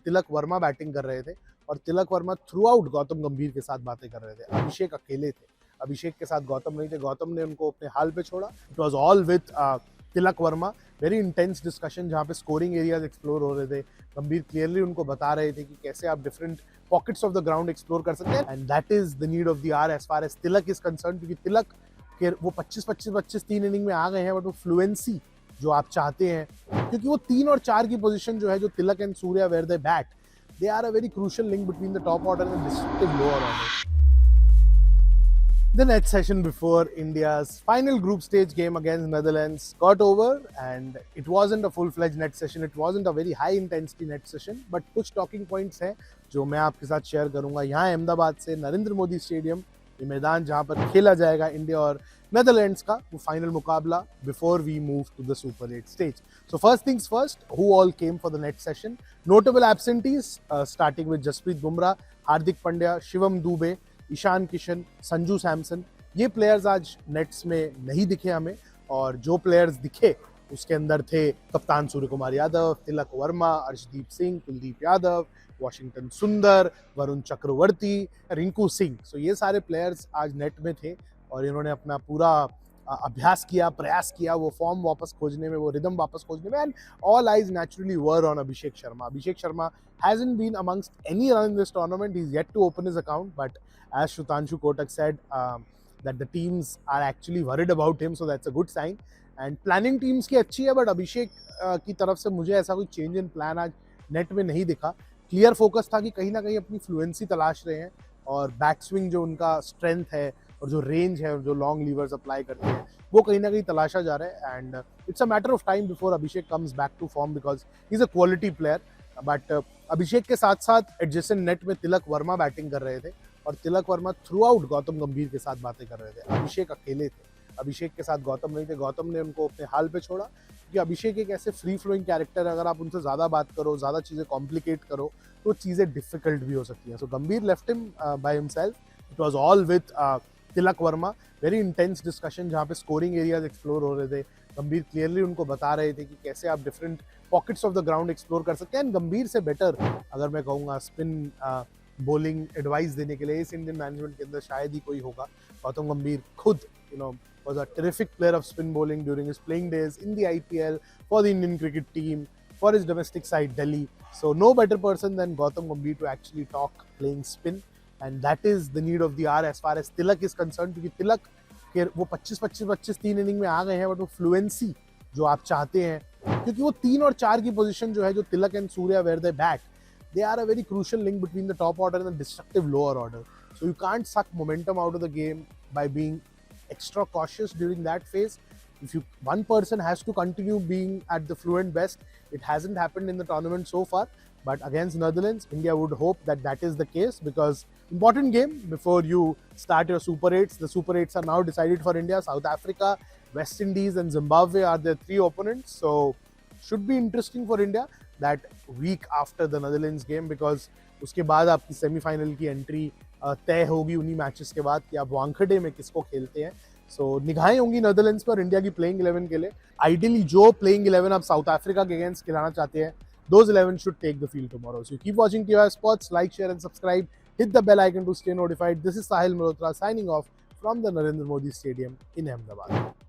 Tilak Varma batting कर रहे थे और तिलक वर्मा थ्रू आउट गौतम गंभीर के साथ बातें कर रहे थे। अभिषेक अकेले थे, अभिषेक के साथ गौतम नहीं थे, गौतम ने उनको अपने हाल पे छोड़ा। It was all with Tilak Varma. Very intense discussion जहाँ पे स्कोरिंग एरियाज एक्सप्लोर हो रहे थे। गंभीर क्लियरली उनको बता रहे थे कि कैसे आप different pockets of the ground explore कर सकते हैं, and that is the need of the hour as far as Tilak is concern, क्योंकि तिलक के वो 25-25-25 3 इनिंग में आ गए हैं, बट वो फ्लुएंसी जो आप चाहते हैं, क्योंकि वो 3 और 4 की पोजीशन जो है, जो Tilak and Surya were they bat, they are a very crucial link between the top order and destructive lower order. The net session before India's final group stage game against Netherlands got over, and it wasn't a full-fledged net session. It wasn't a very high-intensity net session, but कुछ talking points हैं जो मैं आपके साथ share करूंगा. यहाँ अहमदाबाद से Narendra Modi stadium, ये मैदान जहाँ पर खेला जाएगा इंडिया और नेदरलैंड्स का वो फाइनल मुकाबला before we move to the super 8 stage. So first things first, who all came for the net session? Notable absentees, starting with Jasprit Bumrah, Hardik Pandya, Shivam Dube, Ishan Kishan, Sanju Samson. ये players आज nets में नहीं दिखे हमें, और जो players दिखे उसके अंदर थे कप्तान सूर्य कुमार यादव, तिलक वर्मा, अर्शदीप सिंह, कुलदीप यादव, वॉशिंगटन सुंदर, वरुण चक्रवर्ती, रिंकू सिंह. सो ये सारे प्लेयर्स आज नेट में थे और इन्होंने अपना पूरा अभ्यास किया, प्रयास किया वो फॉर्म वापस खोजने में, वो रिदम वापस खोजने में, and all eyes naturally were on Abhishek Sharma. Abhishek Sharma hasn't been amongst any run in this tournament. He's yet to open his account, but as Shutanshu Kotak said, that the teams are actually worried about him, so that's a good sign. And planning teams की अच्छी है, but अभिषेक की तरफ से मुझे ऐसा कोई change in plan आज नेट में नहीं दिखा. क्लियर फोकस था कि कहीं ना कहीं अपनी फ्लुएंसी तलाश रहे हैं, और बैक स्विंग जो उनका स्ट्रेंथ है और जो रेंज है और जो लॉन्ग लीवर्स अप्लाई करते हैं, वो कहीं ना कहीं तलाशा जा रहा है. And it's a matter of time before Abhishek comes back to form, because he is a quality player. But Abhishek के साथ साथ एडजेसेंट नेट में तिलक वर्मा बैटिंग कर रहे थे, और तिलक वर्मा थ्रू आउट गौतम गंभीर के साथ बातें कर रहे थे. अभिषेक अकेले थे, अभिषेक के साथ गौतम नहीं थे, गौतम ने उनको अपने हाल पे छोड़ा, क्योंकि अभिषेक एक ऐसे फ्री फ्लोइंग कैरेक्टर है, अगर आप उनसे ज़्यादा बात करो, ज़्यादा चीज़ें कॉम्प्लिकेट करो, तो चीज़ें डिफिकल्ट भी हो सकती हैं. सो गंभीर left him by himself. It was all with Tilak Varma. Very intense discussion जहाँ पे स्कोरिंग एरियाज एक्सप्लोर हो रहे थे. गंभीर क्लियरली उनको बता रहे थे कि कैसे आप different pockets of the ground explore कर सकते हैं. एंड गंभीर से बेटर अगर मैं कहूँगा स्पिन बॉलिंग एडवाइस देने के लिए इस इंडियन मैनेजमेंट के अंदर शायद ही कोई होगा. गौतम गंभीर खुद was a terrific player of spin bowling during his playing days in the IPL for the Indian cricket team, for his domestic side Delhi. So no better person than Gautam Gambhir to actually talk playing spin, and that is the need of the hour as far as Tilak is concerned, क्योंकि तिलक के वो 25-25-25 3 inning में आ गए हैं, but वो fluency जो आप चाहते हैं, क्योंकि वो 3 और 4 की पोजीशन जो है, जो Tilak and Surya were they bat, they are a very crucial link between the top order and the destructive lower order. So you can't suck momentum out of the game by being extra cautious during that phase. If one person has to continue being at the fluent best, it hasn't happened in the tournament so far, but against Netherlands, India would hope that that is the case, because important game before you start your Super 8s. The Super 8s are now decided for India. South Africa, West Indies and Zimbabwe are their 3 opponents, so should be interesting for India that week after the Netherlands game, because उसके बाद आपकी semifinal की entry तय होगी उन्हीं matches के बाद कि आप वानखेड़े में किसको खेलते हैं. सो निगाहें होंगी नेदरलैंड्स पर इंडिया की प्लेइंग 11 के लिए. आइडियली जो प्लेइंग 11 आप साउथ अफ्रीका के अगेंस्ट खिलाना चाहते हैं, those 11 should take the field tomorrow. So keep watching TOI Sports, like, share and subscribe. Hit the bell icon to stay notified. This is Sahil Malhotra signing off from the Narendra Modi Stadium in Ahmedabad.